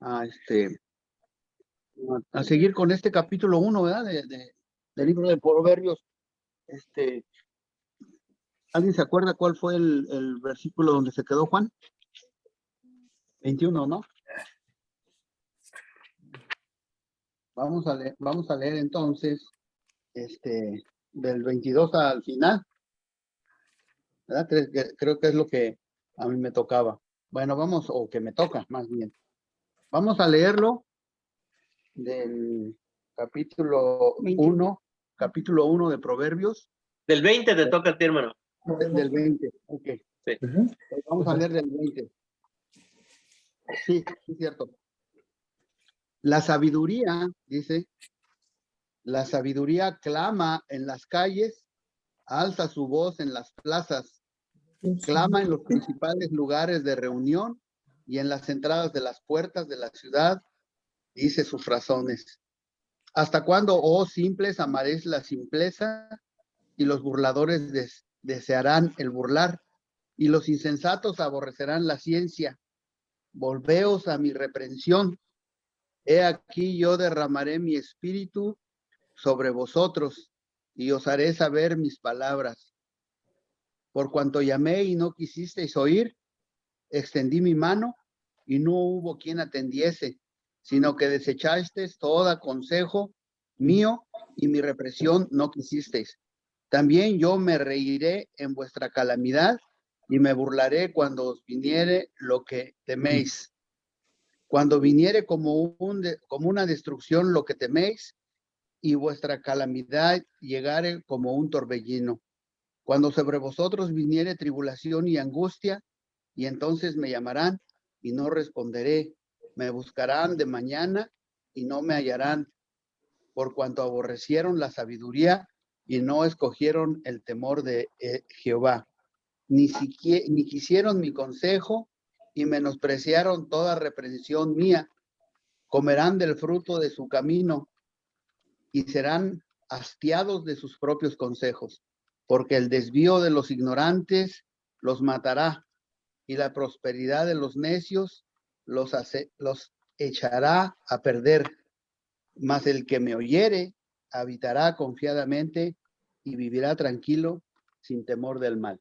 a, a seguir con este capítulo 1, ¿verdad? Del libro de Proverbios. ¿Alguien se acuerda cuál fue el versículo donde se quedó Juan? 21, ¿no? Vamos a leer entonces, del 22 al final, ¿verdad? Creo que es lo que a mí me tocaba. Bueno, o que me toca, más bien. Vamos a leerlo del capítulo 1 de Proverbios. Del 20 te toca a ti, hermano. Del 20, ok. Sí. Vamos a leer del 20. Sí, es cierto. La sabiduría, dice, la sabiduría clama en las calles, alza su voz en las plazas, clama en los principales lugares de reunión y en las entradas de las puertas de la ciudad, dice sus razones. ¿Hasta cuándo, oh simples, amaréis la simpleza y los burladores desearán el burlar y los insensatos aborrecerán la ciencia? Volveos a mi reprensión. He aquí yo derramaré mi espíritu sobre vosotros y os haré saber mis palabras. Por cuanto llamé y no quisisteis oír, extendí mi mano y no hubo quien atendiese, sino que desechasteis todo consejo mío y mi represión no quisisteis. También yo me reiré en vuestra calamidad y me burlaré cuando os viniere lo que teméis. Cuando viniere como una destrucción lo que teméis y vuestra calamidad llegare como un torbellino. Cuando sobre vosotros viniere tribulación y angustia, y entonces me llamarán y no responderé. Me buscarán de mañana y no me hallarán, por cuanto aborrecieron la sabiduría y no escogieron el temor de Jehová. Ni quisieron mi consejo y menospreciaron toda reprensión mía. Comerán del fruto de su camino y serán hastiados de sus propios consejos, porque el desvío de los ignorantes los matará y la prosperidad de los necios los echará a perder. Mas el que me oyere habitará confiadamente y vivirá tranquilo sin temor del mal.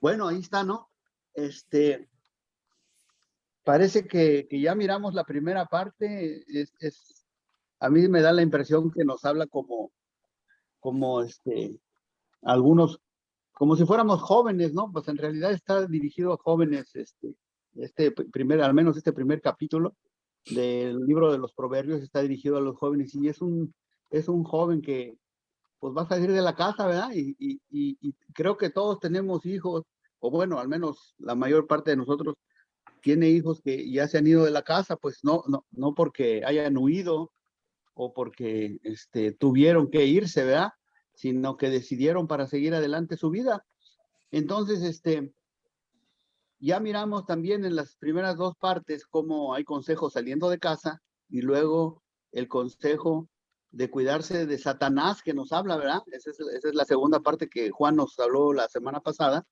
Bueno, ahí está, ¿no? Parece que ya miramos la primera parte. A mí me da la impresión que nos habla como algunos, como si fuéramos jóvenes, ¿no? Pues en realidad está dirigido a jóvenes, al menos este primer capítulo del libro de los Proverbios está dirigido a los jóvenes y es un joven que pues va a salir de la casa, ¿verdad? Y creo que todos tenemos hijos, o bueno, al menos la mayor parte de nosotros tiene hijos que ya se han ido de la casa, pues no porque hayan huido o porque tuvieron que irse, ¿verdad? Sino que decidieron para seguir adelante su vida. Entonces, ya miramos también en las primeras dos partes cómo hay consejos saliendo de casa y luego el consejo de cuidarse de Satanás que nos habla, ¿verdad? Esa es la segunda parte que Juan nos habló la semana pasada.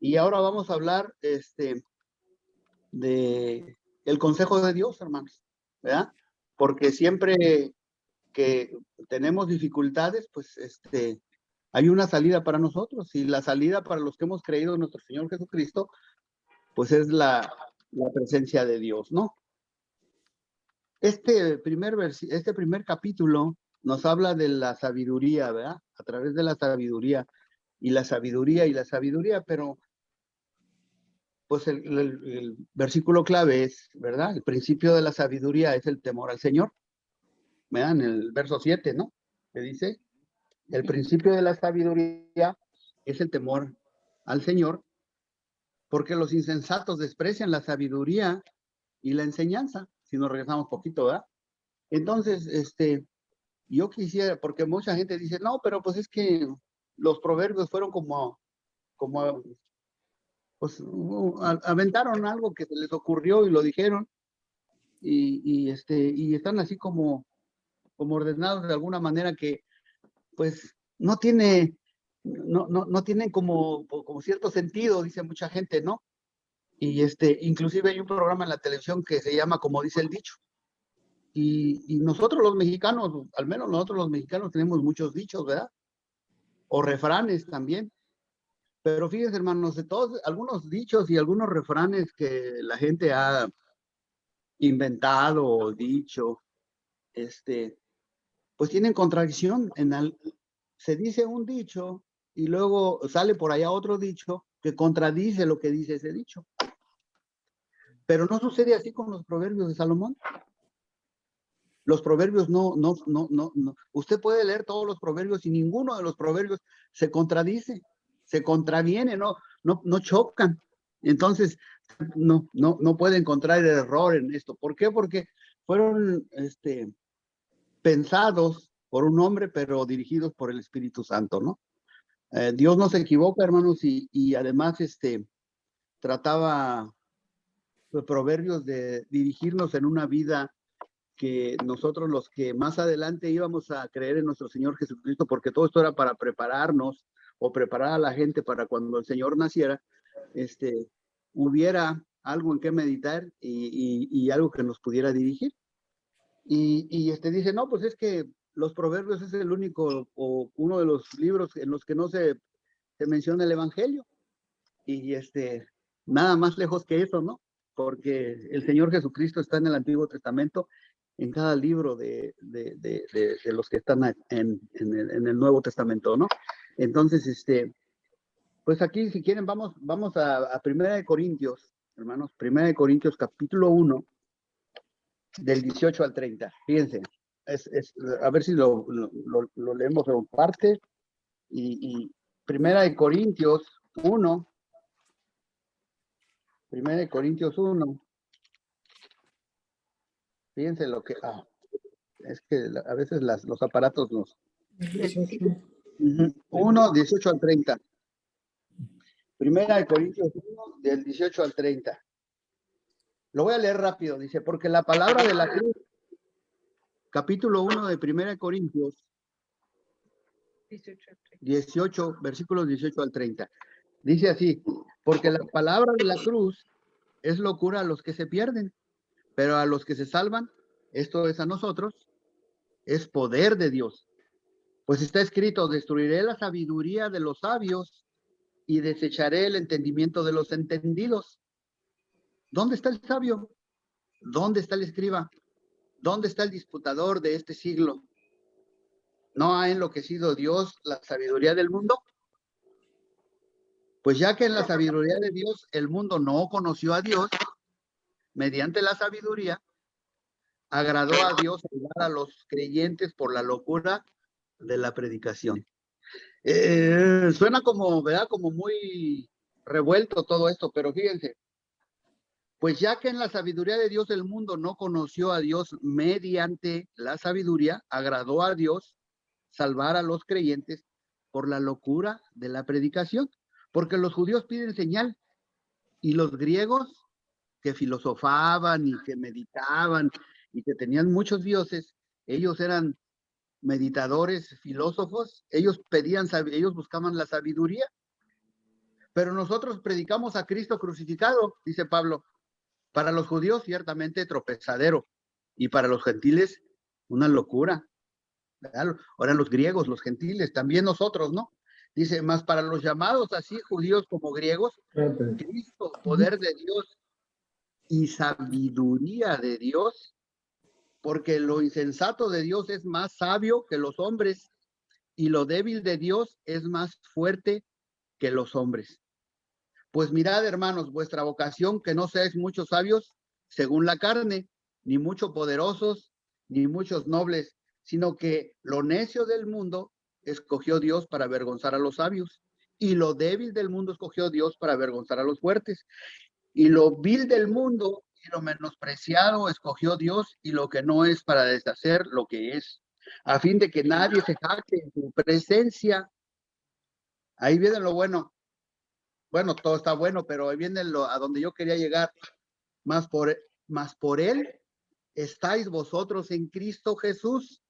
Y ahora vamos a hablar de el consejo de Dios, hermanos, ¿verdad? Porque siempre que tenemos dificultades, pues hay una salida para nosotros y la salida para los que hemos creído en nuestro Señor Jesucristo, pues es la presencia de Dios, ¿no? Este primer capítulo nos habla de la sabiduría, ¿verdad? A través de la sabiduría, pero pues el versículo clave es, ¿verdad? El principio de la sabiduría es el temor al Señor, ¿verdad? En el verso 7, ¿no? Que dice, el principio de la sabiduría es el temor al Señor, porque los insensatos desprecian la sabiduría y la enseñanza, si nos regresamos poquito, ¿verdad? Entonces, yo quisiera, porque mucha gente dice, no, pero pues es que los proverbios fueron pues, aventaron algo que se les ocurrió y lo dijeron, y están así como ordenados de alguna manera que, pues, no tienen como cierto sentido, dice mucha gente, ¿no? Y inclusive hay un programa en la televisión que se llama Como dice el dicho. Y nosotros los mexicanos, al menos nosotros los mexicanos tenemos muchos dichos, ¿verdad? O refranes también. Pero fíjense, hermanos, de todos, algunos dichos y algunos refranes que la gente ha inventado o dicho, pues tienen contradicción. Se dice un dicho y luego sale por allá otro dicho que contradice lo que dice ese dicho. Pero no sucede así con los proverbios de Salomón. Los proverbios no. Usted puede leer todos los proverbios y ninguno de los proverbios se contradice, se contraviene, no chocan. Entonces, no puede encontrar error en esto. ¿Por qué? Porque fueron pensados por un hombre, pero dirigidos por el Espíritu Santo, ¿no? Dios no se equivoca, hermanos, y además trataba los proverbios de dirigirnos en una vida que nosotros los que más adelante íbamos a creer en nuestro Señor Jesucristo, porque todo esto era para prepararnos o preparar a la gente para cuando el Señor naciera, hubiera algo en que meditar y algo que nos pudiera dirigir. Y dice, no, pues es que los proverbios es el único o uno de los libros en los que no se menciona el Evangelio. Y nada más lejos que eso, ¿no? Porque el Señor Jesucristo está en el Antiguo Testamento, en cada libro de los que están en el Nuevo Testamento, ¿no? Entonces, pues aquí, si quieren, vamos a Primera de Corintios, hermanos, Primera de Corintios, capítulo 1, del 18 al 30. Fíjense, a ver si lo leemos en parte. Y Primera de Corintios 1, Primera de Corintios 1. Fíjense lo que... es que a veces los aparatos nos... 1, 18 al 30. Primera de Corintios 1, del 18 al 30. Lo voy a leer rápido. Dice, porque la palabra de la cruz, capítulo 1 de Primera de Corintios, 18, versículos 18 al 30. Dice así, porque la palabra de la cruz es locura a los que se pierden, pero a los que se salvan, esto es a nosotros, es poder de Dios. Pues está escrito, destruiré la sabiduría de los sabios y desecharé el entendimiento de los entendidos. ¿Dónde está el sabio? ¿Dónde está el escriba? ¿Dónde está el disputador de este siglo? ¿No ha enloquecido Dios la sabiduría del mundo? Pues ya que en la sabiduría de Dios el mundo no conoció a Dios, mediante la sabiduría, agradó a Dios salvar a los creyentes por la locura de la predicación. Suena como, ¿verdad? Como muy revuelto todo esto, pero fíjense, pues ya que en la sabiduría de Dios el mundo no conoció a Dios mediante la sabiduría, agradó a Dios salvar a los creyentes por la locura de la predicación, porque los judíos piden señal y los griegos que filosofaban y que meditaban y que tenían muchos dioses, ellos eran meditadores, filósofos, ellos buscaban la sabiduría, pero nosotros predicamos a Cristo crucificado, dice Pablo. Para los judíos ciertamente tropezadero y para los gentiles una locura, ¿verdad? Ahora los griegos, los gentiles, también nosotros, ¿no? Dice, más para los llamados así judíos como griegos, Cristo, poder de Dios y sabiduría de Dios, porque lo insensato de Dios es más sabio que los hombres y lo débil de Dios es más fuerte que los hombres. Pues mirad, hermanos, vuestra vocación, que no seáis muchos sabios según la carne, ni mucho poderosos, ni muchos nobles, sino que lo necio del mundo escogió Dios para avergonzar a los sabios, y lo débil del mundo escogió Dios para avergonzar a los fuertes, y lo vil del mundo y lo menospreciado escogió Dios, y lo que no es para deshacer lo que es, a fin de que nadie se jacte en su presencia. Ahí viene lo bueno. Bueno, todo está bueno, pero ahí viene a donde yo quería llegar. Más por él estáis vosotros en Cristo Jesús.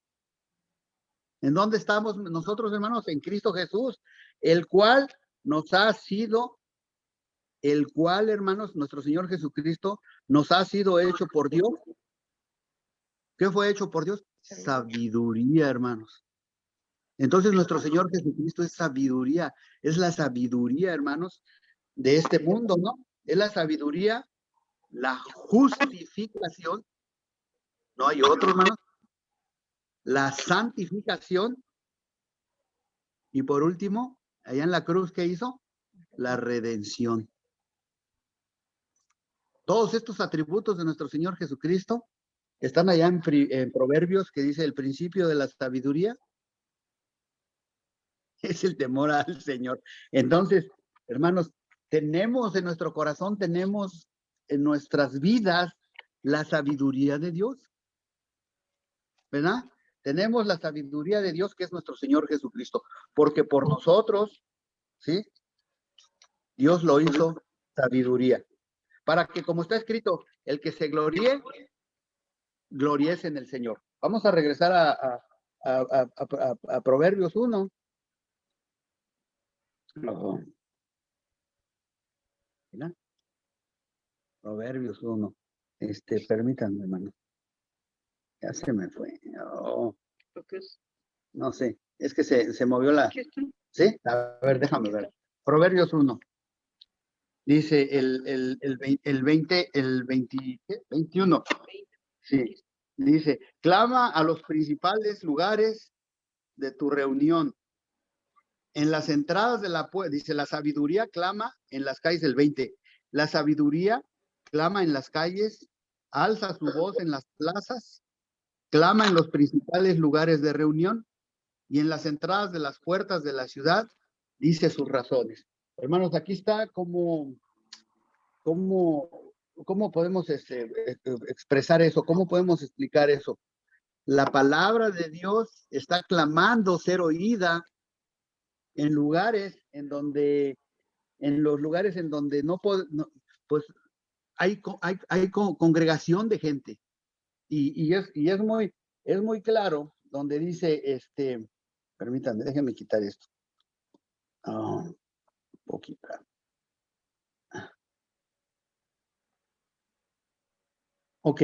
¿En dónde estamos nosotros, hermanos? En Cristo Jesús, el cual nos ha sido el cual, hermanos, nuestro Señor Jesucristo nos ha sido hecho por Dios. ¿Qué fue hecho por Dios? Sabiduría, hermanos. Entonces nuestro Señor Jesucristo es sabiduría, es la sabiduría, hermanos, de este mundo, ¿no? Es la sabiduría, la justificación, no hay otro, hermanos, la santificación y por último, allá en la cruz, ¿qué hizo? La redención. Todos estos atributos de nuestro Señor Jesucristo están allá en Proverbios, que dice el principio de la sabiduría es el temor al Señor. Entonces, hermanos, tenemos en nuestro corazón, tenemos en nuestras vidas la sabiduría de Dios, ¿verdad? Tenemos la sabiduría de Dios que es nuestro Señor Jesucristo, porque por nosotros, ¿sí? Dios lo hizo sabiduría. Para que, como está escrito, el que se gloríe, gloríese en el Señor. Vamos a regresar a Proverbios 1. No. ¿Verdad? Proverbios 1. Permítanme, hermano. Ya se me fue. Oh, no sé. Es que se movió la. ¿Sí? A ver, déjame ver. Proverbios 1. Dice el 20, el 20, ¿qué? 21. Sí. Dice, clama a los principales lugares de tu reunión. En las entradas de la puerta, dice, la sabiduría clama en las calles, el 20. La sabiduría clama en las calles, alza su voz en las plazas, clama en los principales lugares de reunión y en las entradas de las puertas de la ciudad, dice sus razones. Hermanos, aquí está cómo podemos expresar eso, cómo podemos explicar eso. La palabra de Dios está clamando ser oída en lugares en donde, en los lugares en donde no, pues hay congregación de gente. Y es muy claro donde dice, permítanme, déjenme quitar esto. Un poquito. Ok.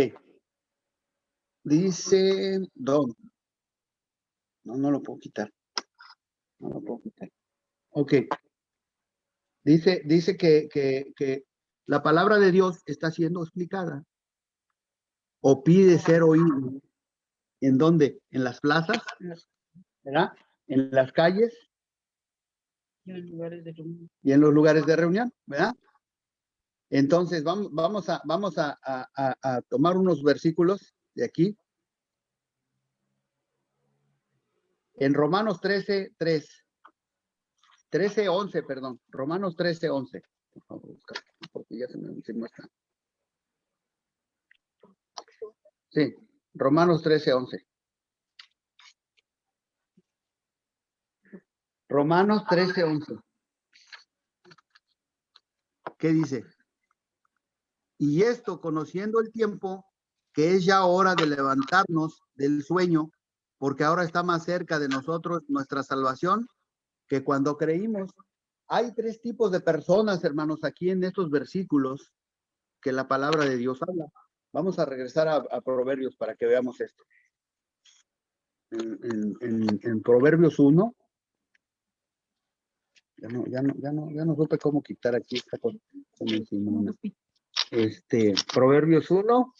Dice, no lo puedo quitar. No lo puedo quitar. Ok. Dice que la palabra de Dios está siendo explicada o pide ser oído. ¿En dónde? En las plazas, ¿verdad? En las calles y en los lugares de reunión, ¿verdad? Entonces vamos a tomar unos versículos de aquí. En Romanos 13:3. 13:11, perdón. Romanos 13:11. Por favor, porque ya se muestra. Sí, Romanos 13:11. Romanos 13:11. ¿Qué dice? Y esto, conociendo el tiempo, que es ya hora de levantarnos del sueño, porque ahora está más cerca de nosotros nuestra salvación que cuando creímos. Hay tres tipos de personas, hermanos, aquí en estos versículos que la palabra de Dios habla. Vamos a regresar a Proverbios para que veamos esto. En Proverbios 1, ya no supe cómo quitar aquí esta cosa. Proverbios 1,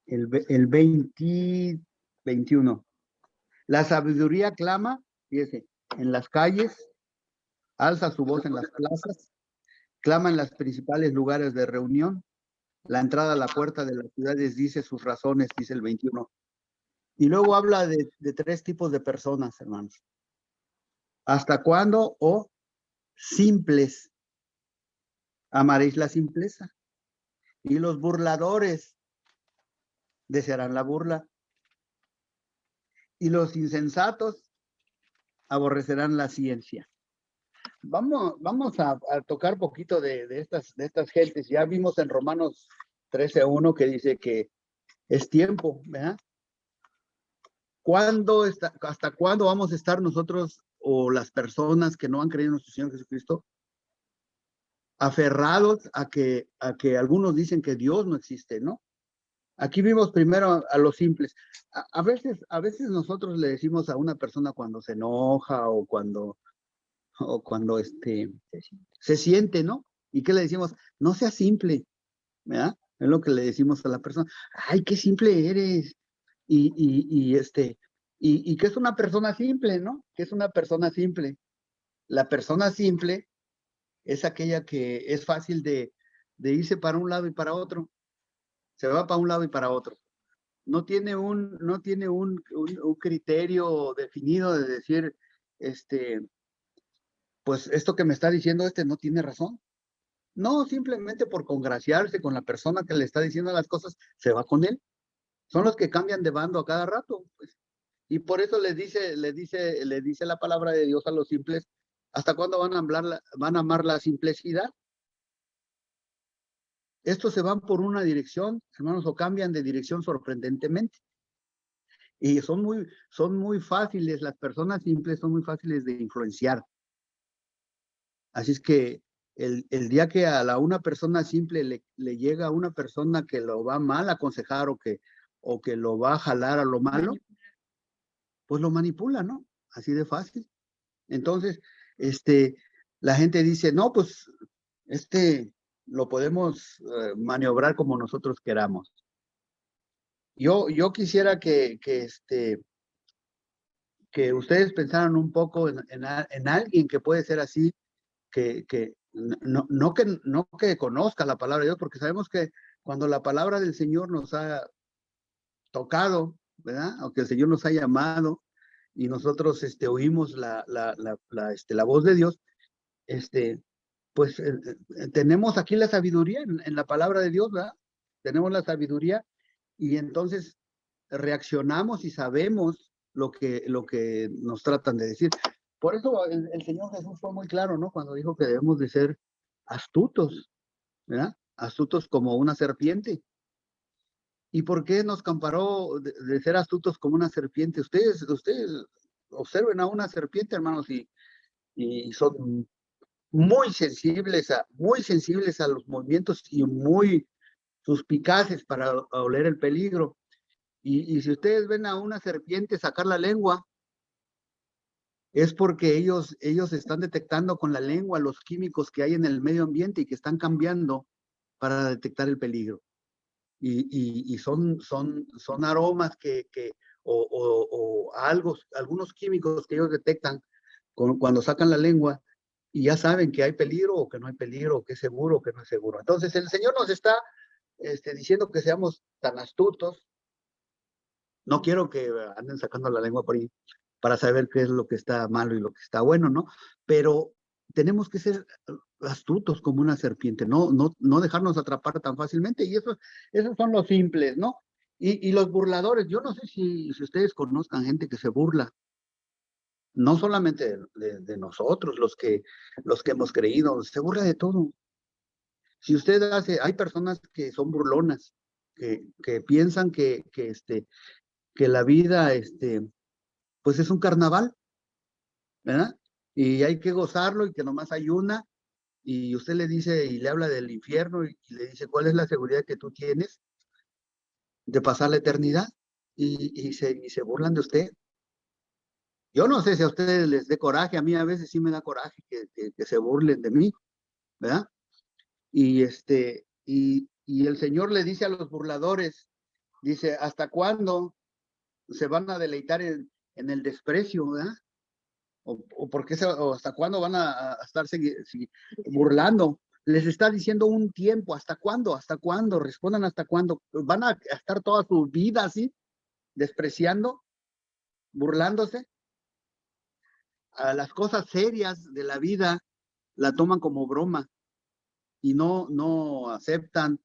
el 21. La sabiduría clama, fíjese, en las calles, alza su voz en las plazas, clama en los principales lugares de reunión, la entrada a la puerta de las ciudades dice sus razones, dice el 21. Y luego habla de tres tipos de personas, hermanos. ¿Hasta cuándo? Simples. Amaréis la simpleza. Y los burladores desearán la burla. Y los insensatos aborrecerán la ciencia. Vamos a tocar poquito de estas gentes. Ya vimos en Romanos 13:1 que dice que es tiempo, ¿verdad? ¿Hasta cuándo vamos a estar nosotros o las personas que no han creído en nuestro Señor Jesucristo aferrados a que algunos dicen que Dios no existe, ¿no? Aquí vimos primero a los simples. A veces nosotros le decimos a una persona cuando se enoja o cuando se siente, ¿no? ¿Y qué le decimos? No seas simple, ¿verdad? Es lo que le decimos a la persona. Ay, qué simple eres. Y que es una persona simple, ¿no? Que es una persona simple. La persona simple es aquella que es fácil de irse para un lado y para otro. Se va para un lado y para otro. No tiene un criterio definido de decir, pues esto que me está diciendo no tiene razón. No, simplemente por congraciarse con la persona que le está diciendo las cosas, se va con él. Son los que cambian de bando a cada rato, pues. Y por eso le dice la palabra de Dios a los simples, ¿hasta cuándo van a amar la simplicidad? Estos se van por una dirección, hermanos, o cambian de dirección sorprendentemente. Y son muy fáciles, las personas simples son muy fáciles de influenciar. Así es que el día que una persona simple le llega a una persona que lo va mal a aconsejar o que lo va a jalar a lo malo, pues lo manipula, ¿no? Así de fácil. Entonces, la gente dice, no, pues, lo podemos maniobrar como nosotros queramos. Yo quisiera que ustedes pensaran un poco en alguien que puede ser así, que no que conozca la palabra de Dios, porque sabemos que cuando la palabra del Señor nos ha tocado, ¿verdad? O que el Señor nos ha llamado y nosotros oímos la voz de Dios, pues tenemos aquí la sabiduría en la palabra de Dios, ¿verdad? Tenemos la sabiduría y entonces reaccionamos y sabemos lo que nos tratan de decir. Por eso el Señor Jesús fue muy claro, ¿no? Cuando dijo que debemos de ser astutos, ¿verdad? Astutos como una serpiente. ¿Y por qué nos comparó de ser astutos como una serpiente? Ustedes observen a una serpiente, hermanos, y son muy sensibles a los movimientos y muy suspicaces para oler el peligro. Y si ustedes ven a una serpiente sacar la lengua, es porque ellos están detectando con la lengua los químicos que hay en el medio ambiente y que están cambiando para detectar el peligro. Y son aromas o algunos químicos que ellos detectan cuando sacan la lengua y ya saben que hay peligro o que no hay peligro, o que es seguro o que no es seguro. Entonces el Señor nos está diciendo que seamos tan astutos. No quiero que anden sacando la lengua por ahí para saber qué es lo que está malo y lo que está bueno, ¿no? Pero tenemos que ser astutos como una serpiente, no dejarnos atrapar tan fácilmente. Y esos son los simples, ¿no? Y los burladores, yo no sé si ustedes conozcan gente que se burla, no solamente de nosotros, los que hemos creído, se burla de todo. Si usted hay personas que son burlonas, que piensan que la vida, pues es un carnaval, ¿verdad? Y hay que gozarlo y que nomás hay una, y usted le dice y le habla del infierno y le dice, ¿cuál es la seguridad que tú tienes de pasar la eternidad? Y se burlan de usted. Yo no sé si a ustedes les dé coraje, a mí a veces sí me da coraje que se burlen de mí, ¿verdad? Y el Señor le dice a los burladores, dice, ¿hasta cuándo se van a deleitar en el desprecio, ¿verdad? O hasta cuándo van a estarse burlando. Les está diciendo un tiempo, ¿hasta cuándo? ¿Hasta cuándo? Respondan hasta cuándo. ¿Van a estar toda su vida así, despreciando, burlándose? A las cosas serias de la vida la toman como broma y no aceptan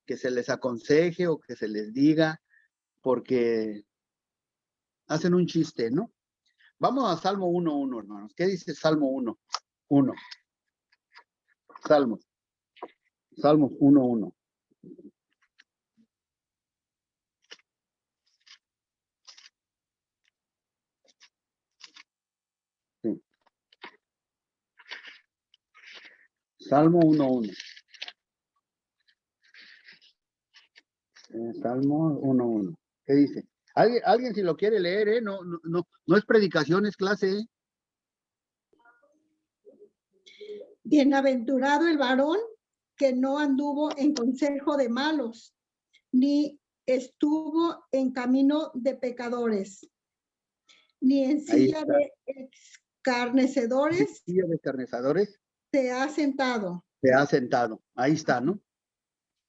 que se les aconseje o que se les diga porque hacen un chiste, ¿no? Vamos a Salmo 1:1, hermanos. ¿Qué dice Salmo 1:1? Salmos 1:1. Sí. Salmo 1:1. Salmo 1:1. ¿Qué dice? ¿Alguien si lo quiere leer, ¿eh? No es predicación, es clase, ¿eh? Bienaventurado el varón que no anduvo en consejo de malos, ni estuvo en camino de pecadores, ni en silla de escarnecedores Silla de escarnecedores se ha sentado. se ha sentado. Ahí está, ¿no?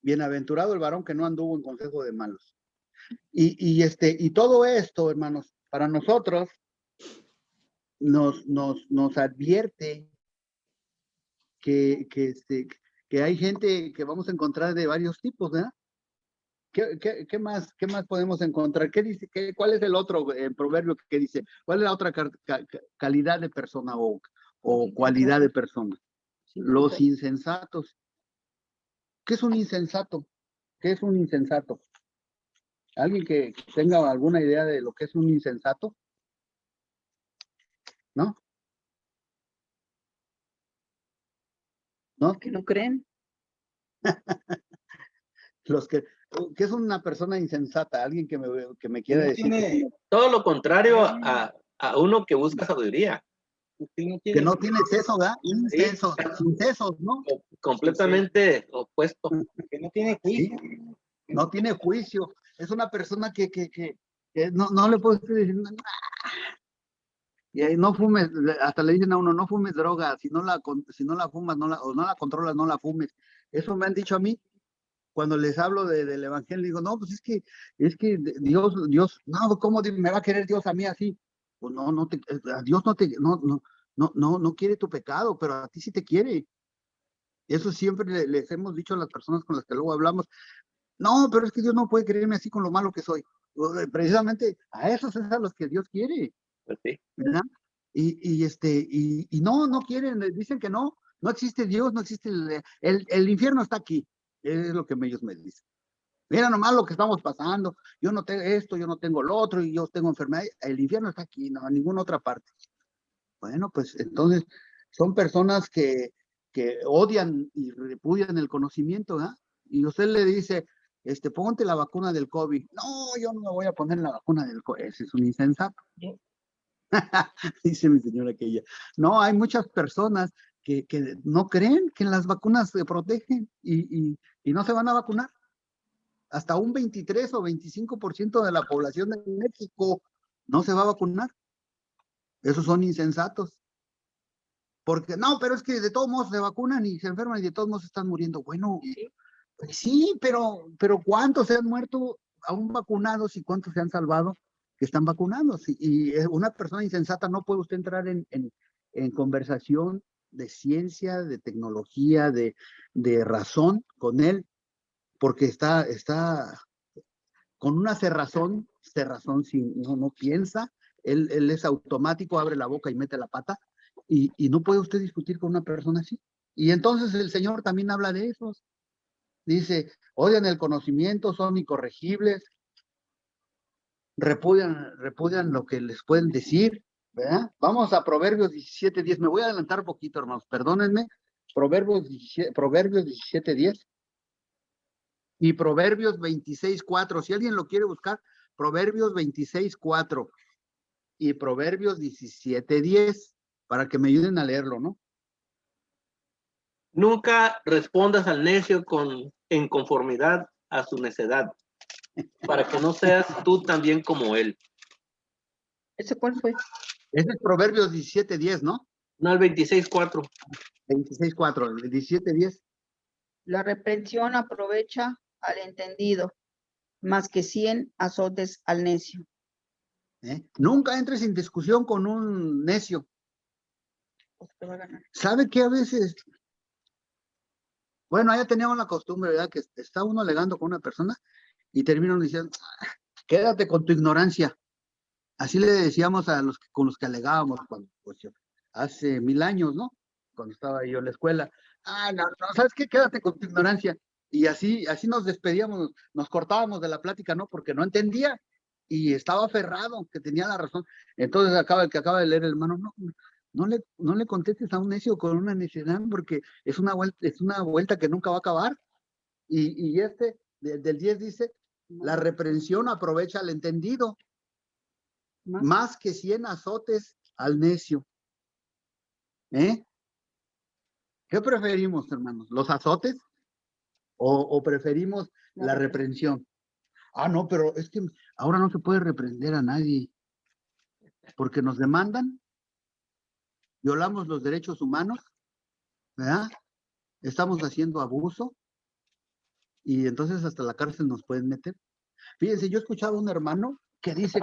Bienaventurado el varón que no anduvo en consejo de malos. Y todo esto, hermanos, para nosotros nos advierte que hay gente que vamos a encontrar de varios tipos, ¿verdad? ¿Qué más podemos encontrar? ¿Qué dice? ¿Cuál es el otro proverbio que dice? ¿Cuál es la otra calidad de persona o cualidad de persona? Los insensatos. ¿Qué es un insensato? ¿Qué es un insensato? ¿Alguien que tenga alguna idea de lo que es un insensato? ¿No? ¿No? Que no creen. ¿Qué es una persona insensata? Alguien que me quiera decir. Todo lo contrario a uno que busca sabiduría. Que no tiene seso, ¿verdad? Insesos, sin sesos, ¿no? Completamente opuesto. Que no tiene juicio. Sí, no tiene juicio. Es una persona que no le puedo decir, y ahí no fumes, hasta le dicen a uno, no fumes droga, si no la fumas, o no la controlas, no la fumes. Eso me han dicho a mí. Cuando les hablo del evangelio, digo, no, pues es que Dios, no, ¿cómo me va a querer Dios a mí así? Pues Dios no quiere tu pecado, pero a ti sí te quiere. Eso siempre les hemos dicho a las personas con las que luego hablamos. No, pero es que Dios no puede quererme así con lo malo que soy. Precisamente a esos es a los que Dios quiere, Pues sí. ¿verdad? Y no quieren, dicen que no existe Dios, no existe el infierno está aquí. Es lo que ellos me dicen. Mira nomás lo que estamos pasando. Yo no tengo esto, yo no tengo lo otro, y yo tengo enfermedad. El infierno está aquí, no, en ninguna otra parte. Bueno, pues entonces son personas que odian y repudian el conocimiento, ¿verdad? Y usted le dice, ponte la vacuna del COVID. No, yo no me voy a poner la vacuna del COVID. Ese es un insensato. Dice mi señora que ella. No, hay muchas personas que no creen que las vacunas se protegen y no se van a vacunar. Hasta un 23 o 25% de la población de México no se va a vacunar. Esos son insensatos. Porque no, pero es que de todos modos se vacunan y se enferman y de todos modos están muriendo. Bueno, pues sí, pero ¿cuántos se han muerto aún vacunados y cuántos se han salvado que están vacunados? Y una persona insensata no puede usted entrar en conversación de ciencia, de tecnología, de razón con él, porque está con una cerrazón si no piensa, él es automático, abre la boca y mete la pata, y no puede usted discutir con una persona así. Y entonces el Señor también habla de esos. Dice, odian el conocimiento, son incorregibles, repudian lo que les pueden decir, ¿verdad? Vamos a Proverbios 17:10. Me voy a adelantar un poquito, hermanos, perdónenme. Proverbios 17:10 y Proverbios 26:4. Si alguien lo quiere buscar, Proverbios 26:4 y Proverbios 17:10, para que me ayuden a leerlo, ¿no? Nunca respondas al necio en conformidad a su necedad, para que no seas tú también como él. ¿Ese cuál fue? Ese es Proverbios 17:10, ¿no? No, el 26:4. 26:4, el 17:10. La reprensión aprovecha al entendido, más que 100 azotes al necio. Nunca entres en discusión con un necio. Pues te va a ganar. ¿Sabe qué a veces? Bueno, ya teníamos la costumbre, ¿verdad? Que está uno alegando con una persona y terminan diciendo, quédate con tu ignorancia. Así le decíamos a con los que alegábamos cuando, pues, hace 1000 años, ¿no? Cuando estaba yo en la escuela. No, ¿sabes qué? Quédate con tu ignorancia. Y así nos despedíamos, nos cortábamos de la plática, ¿no? Porque no entendía y estaba aferrado, que tenía la razón. Entonces el que acaba de leer el hermano, no le contestes a un necio con una necedad, porque es una vuelta que nunca va a acabar. Y del 10 dice, la reprensión aprovecha al entendido, más que 100 azotes al necio. ¿Eh? ¿Qué preferimos, hermanos? ¿Los azotes? ¿O preferimos la reprensión? Ah, no, pero es que ahora no se puede reprender a nadie, porque nos demandan, violamos los derechos humanos, ¿verdad? Estamos haciendo abuso, y entonces hasta la cárcel nos pueden meter. Fíjense, yo escuchaba a un hermano que dice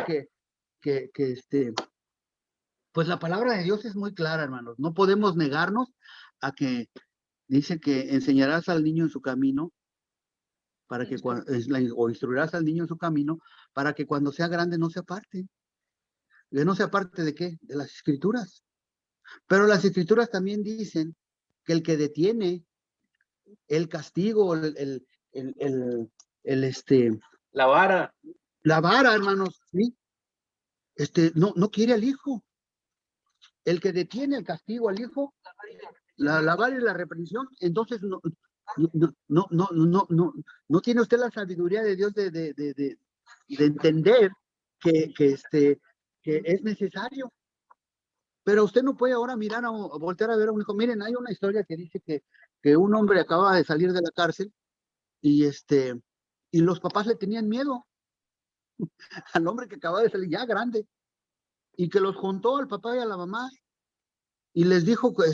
pues la palabra de Dios es muy clara, hermanos. No podemos negarnos a que dice que enseñarás al niño en su camino, para que o instruirás al niño en su camino, para que cuando sea grande no se aparte. ¿Que no se aparte de qué? De las escrituras. Pero las escrituras también dicen que el que detiene el castigo, La vara. la vara, hermanos, ¿sí? No quiere al hijo. El que detiene el castigo al hijo, la vara y la reprensión, entonces no tiene usted la sabiduría de Dios de entender que es necesario. Pero usted no puede ahora mirar o voltear a ver a un hijo. Miren, hay una historia que dice que un hombre acaba de salir de la cárcel y los papás le tenían miedo al hombre que acaba de salir ya grande, y que los juntó al papá y a la mamá y les dijo que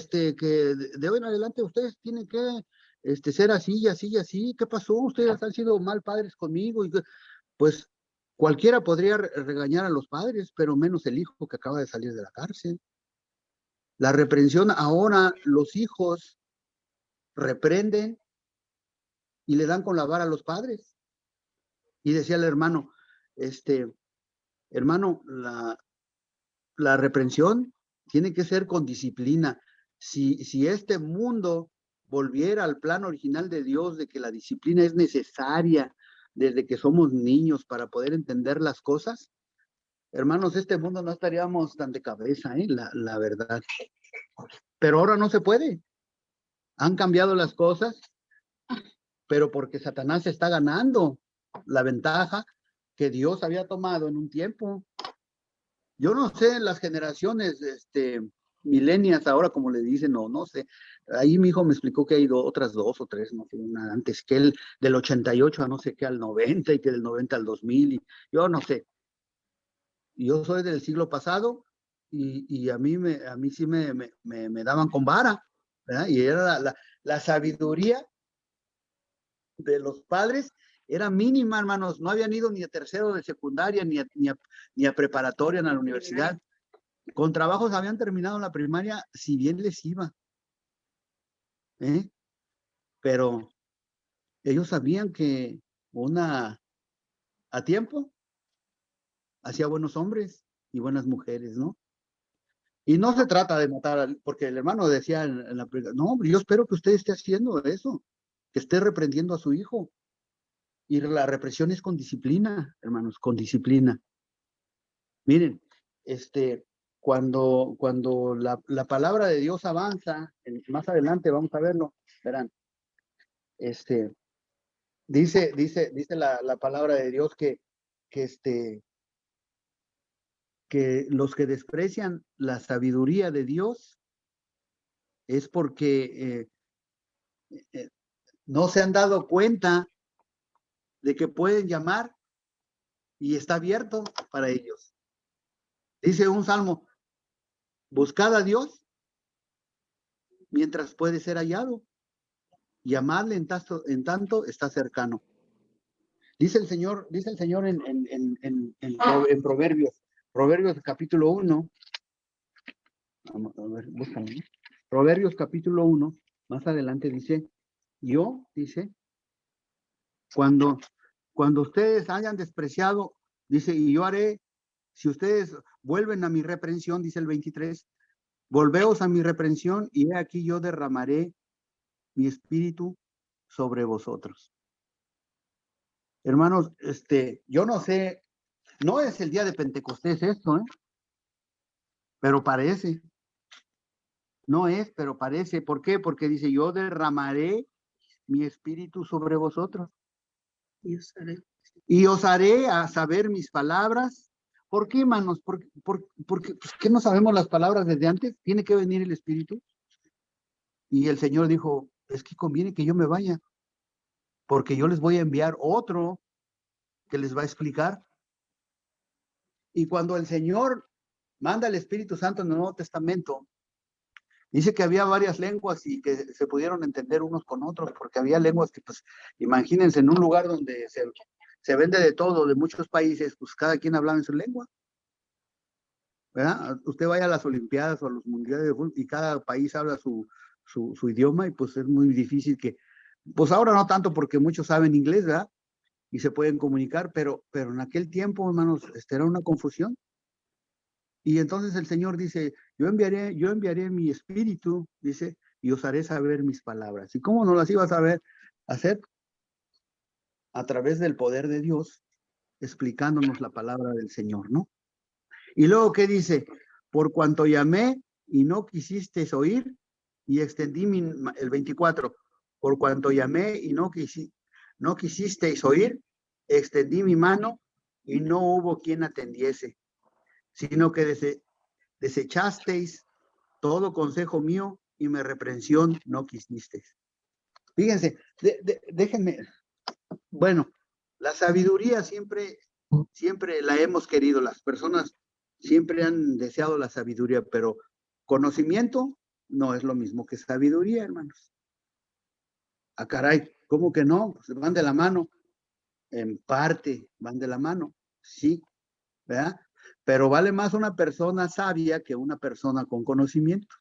de hoy en adelante ustedes tienen que ser así y así y así. ¿Qué pasó? Ustedes han sido mal padres conmigo. Pues cualquiera podría regañar a los padres, pero menos el hijo que acaba de salir de la cárcel. La reprensión, ahora los hijos reprenden y le dan con la vara a los padres. Y decía el hermano, hermano, la reprensión tiene que ser con disciplina. Si este mundo volviera al plan original de Dios, de que la disciplina es necesaria desde que somos niños para poder entender las cosas, hermanos, este mundo no estaríamos tan de cabeza, la verdad. Pero ahora no se puede. Han cambiado las cosas, pero porque Satanás está ganando la ventaja que Dios había tomado en un tiempo. Yo no sé, las generaciones, milenias ahora, como le dicen, no sé. Ahí mi hijo me explicó que hay otras 2 o 3, no sé, una antes que él, del 88 a no sé qué, al 90, y que del 90 al 2000, y yo no sé. Yo soy del siglo pasado, y a mí sí me daban con vara, ¿verdad? Y era la sabiduría de los padres era mínima, hermanos. No habían ido ni a tercero de secundaria, ni a preparatoria, ni a la universidad. Con trabajos habían terminado la primaria, si bien les iba. Pero ellos sabían que a tiempo hacía buenos hombres y buenas mujeres, ¿no? Y no se trata de matar, porque el hermano decía en la predicación, no, yo espero que usted esté haciendo eso, que esté reprendiendo a su hijo. Y la represión es con disciplina, hermanos, con disciplina. Miren, cuando la palabra de Dios avanza, más adelante vamos a verlo, verán, dice la palabra de Dios que los que desprecian la sabiduría de Dios es porque no se han dado cuenta de que pueden llamar y está abierto para ellos. Dice un salmo, buscad a Dios mientras puede ser hallado, llamadle en tanto está cercano. Dice el Señor en Proverbios capítulo 1, vamos a ver, búscalo, ¿no? Proverbios capítulo 1, más adelante dice, cuando ustedes hayan despreciado, dice, y yo haré, si ustedes vuelven a mi reprensión, dice el 23, volveos a mi reprensión, y he aquí yo derramaré mi espíritu sobre vosotros. Hermanos, yo no sé, no es el día de Pentecostés esto, pero parece. No es, pero parece. ¿Por qué? Porque dice, yo derramaré mi espíritu sobre vosotros. Y os haré a saber mis palabras. ¿Por qué, hermanos? Porque pues, ¿qué no sabemos las palabras desde antes? Tiene que venir el espíritu. Y el Señor dijo, es que conviene que yo me vaya, porque yo les voy a enviar otro que les va a explicar. Y cuando el Señor manda el Espíritu Santo en el Nuevo Testamento, dice que había varias lenguas y que se pudieron entender unos con otros, porque había lenguas que, pues, imagínense, en un lugar donde se vende de todo, de muchos países, pues cada quien hablaba en su lengua, ¿verdad? Usted vaya a las Olimpiadas o a los Mundiales de Fútbol y cada país habla su idioma y pues es muy difícil que, pues ahora no tanto porque muchos saben inglés, ¿verdad? Y se pueden comunicar, pero en aquel tiempo, hermanos, era una confusión. Y entonces el Señor dice, yo enviaré mi espíritu, dice, y os haré saber mis palabras. ¿Y cómo no las iba a saber hacer? A través del poder de Dios, explicándonos la palabra del Señor, ¿no? Y luego, ¿qué dice? Por cuanto llamé y no quisisteis oír, y extendí el 24, por cuanto llamé y no quisisteis oír, extendí mi mano y no hubo quien atendiese, sino que desechasteis todo consejo mío y mi reprensión no quisisteis. Fíjense, déjenme, bueno, la sabiduría siempre la hemos querido, las personas siempre han deseado la sabiduría, pero conocimiento no es lo mismo que sabiduría, hermanos. Ah, caray, ¿cómo que no? Pues van de la mano, en parte van de la mano, sí, ¿verdad? Pero vale más una persona sabia que una persona con conocimiento.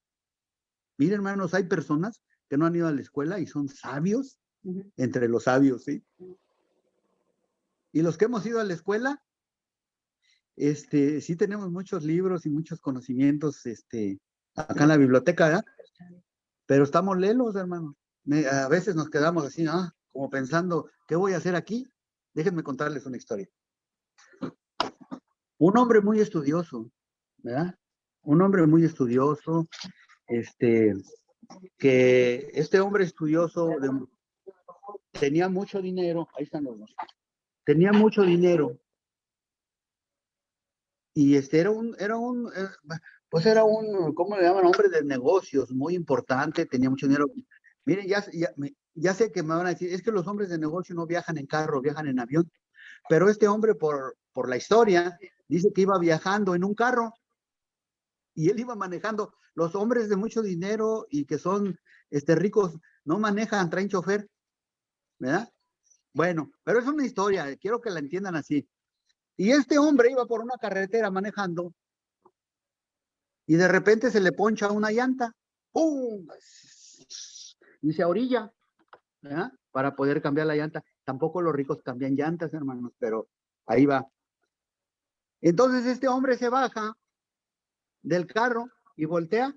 Miren, hermanos, hay personas que no han ido a la escuela y son sabios entre los sabios, ¿sí? Y los que hemos ido a la escuela, sí tenemos muchos libros y muchos conocimientos, acá en la biblioteca, ¿verdad? Pero estamos lelos, hermanos. A veces nos quedamos así, como pensando, ¿qué voy a hacer aquí? Déjenme contarles una historia. Un hombre muy estudioso, ¿verdad? Un hombre muy estudioso, que este hombre estudioso tenía mucho dinero, ahí están los dos, tenía mucho dinero, y pues era un, ¿cómo le llaman? Hombre de negocios, muy importante, tenía mucho dinero. Miren, ya sé que me van a decir, es que los hombres de negocio no viajan en carro, viajan en avión, pero este hombre por la historia dice que iba viajando en un carro, y él iba manejando. Los hombres de mucho dinero y que son ricos no manejan, traen chofer, ¿verdad? Bueno, pero es una historia, quiero que la entiendan así. Y este hombre iba por una carretera manejando y de repente se le poncha una llanta, ¡pum! Y se orilla, ¿verdad? Para poder cambiar la llanta. Tampoco los ricos cambian llantas, hermanos, pero ahí va. Entonces este hombre se baja del carro y voltea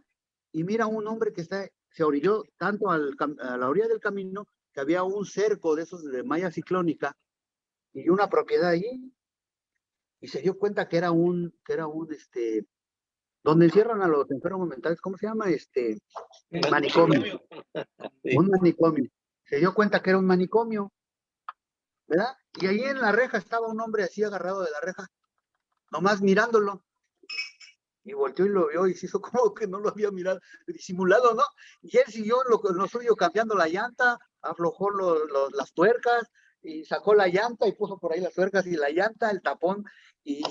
y mira a un hombre que se orilló tanto a la orilla del camino que había un cerco de esos de malla ciclónica y una propiedad allí, y se dio cuenta que era un donde encierran a los enfermos mentales, ¿cómo se llama? Manicomio. Sí. Un manicomio. Se dio cuenta que era un manicomio, ¿verdad? Y ahí en la reja estaba un hombre así agarrado de la reja, nomás mirándolo. Y volteó y lo vio y se hizo como que no lo había mirado, disimulado, ¿no? Y él siguió lo suyo cambiando la llanta, aflojó las tuercas y sacó la llanta y puso por ahí las tuercas y la llanta, el tapón, y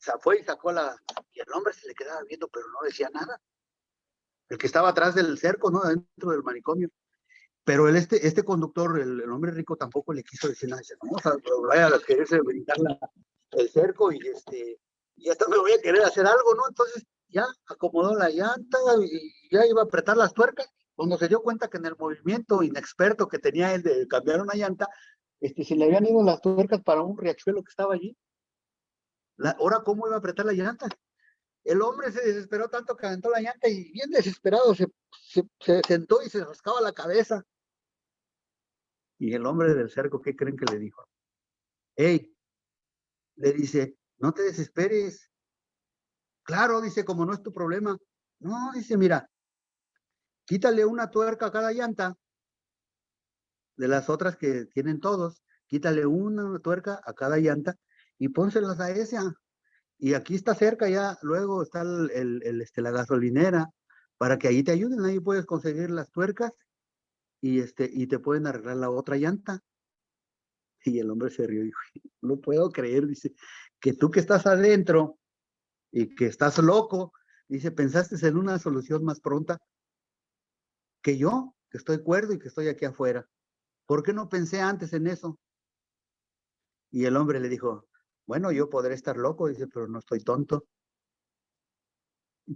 se fue y sacó y el hombre se le quedaba viendo, pero no decía nada. El que estaba atrás del cerco, ¿no? Dentro del manicomio. Pero este conductor, el hombre rico, tampoco le quiso decir nada. Dice, no, o sea, vaya a quererse brincar el cerco y hasta me voy a querer hacer algo, ¿no? Entonces ya acomodó la llanta y ya iba a apretar las tuercas. Cuando se dio cuenta que en el movimiento inexperto que tenía él de cambiar una llanta, se le habían ido las tuercas para un riachuelo que estaba allí. Ahora, ¿cómo iba a apretar la llanta? El hombre se desesperó tanto que aventó la llanta y bien desesperado se sentó y se rascaba la cabeza. Y el hombre del cerco, ¿qué creen que le dijo? ¡Ey! Le dice, no te desesperes. Claro, dice, como no es tu problema. No, dice, mira, quítale una tuerca a cada llanta de las otras que tienen todos, quítale una tuerca a cada llanta y pónselas a esa. Y aquí está cerca ya, luego está la gasolinera, para que ahí te ayuden, ahí puedes conseguir las tuercas y te pueden arreglar la otra llanta. Y el hombre se rió y dijo, no puedo creer, dice, que tú que estás adentro y que estás loco, dice, pensaste en una solución más pronta que yo, que estoy cuerdo y que estoy aquí afuera. ¿Por qué no pensé antes en eso? Y el hombre le dijo, bueno, yo podré estar loco, dice, pero no estoy tonto.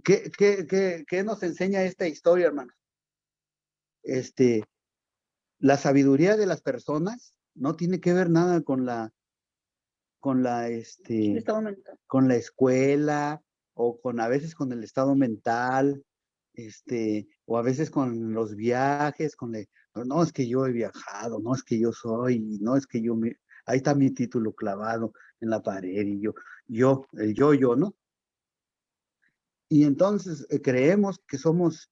¿Qué nos enseña esta historia, hermano? La sabiduría de las personas no tiene que ver nada con la Estado mental. con la escuela o a veces con el estado mental, o a veces con los viajes, no, es que yo he viajado, no, es que yo soy, no, es que ahí está mi título clavado en la pared y yo, ¿no? Y entonces creemos que somos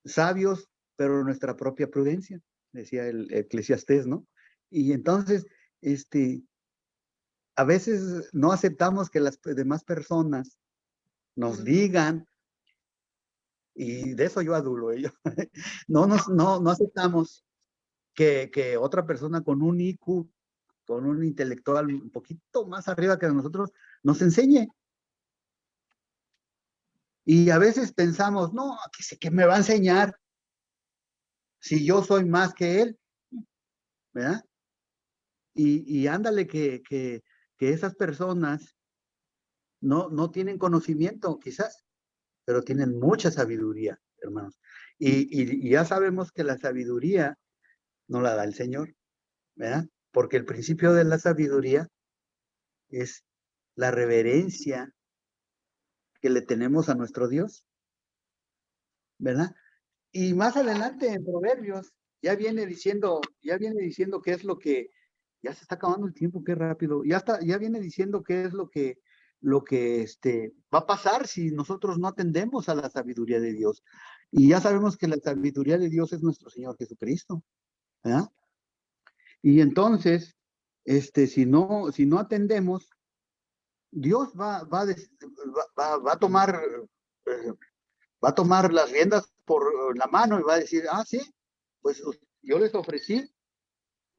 sabios, pero nuestra propia prudencia, decía el Eclesiastés, ¿no? Y entonces, a veces no aceptamos que las demás personas nos digan, y de eso yo adulo, no aceptamos que otra persona con un IQ, con un intelectual un poquito más arriba que nosotros, nos enseñe. Y a veces pensamos, no, ¿qué me va a enseñar si yo soy más que él? ¿Verdad? Y ándale que esas personas no tienen conocimiento, quizás, pero tienen mucha sabiduría, hermanos. Y ya sabemos que la sabiduría no la da el Señor, ¿verdad? Porque el principio de la sabiduría es la reverencia que le tenemos a nuestro Dios, ¿verdad? Y más adelante en Proverbios ya viene diciendo qué es lo que, ya se está acabando el tiempo, qué rápido, ya viene diciendo qué es lo que va a pasar si nosotros no atendemos a la sabiduría de Dios. Y ya sabemos que la sabiduría de Dios es nuestro Señor Jesucristo, ¿verdad? Y entonces, si no atendemos, Dios va a tomar, las riendas por la mano y va a decir, sí, pues yo les ofrecí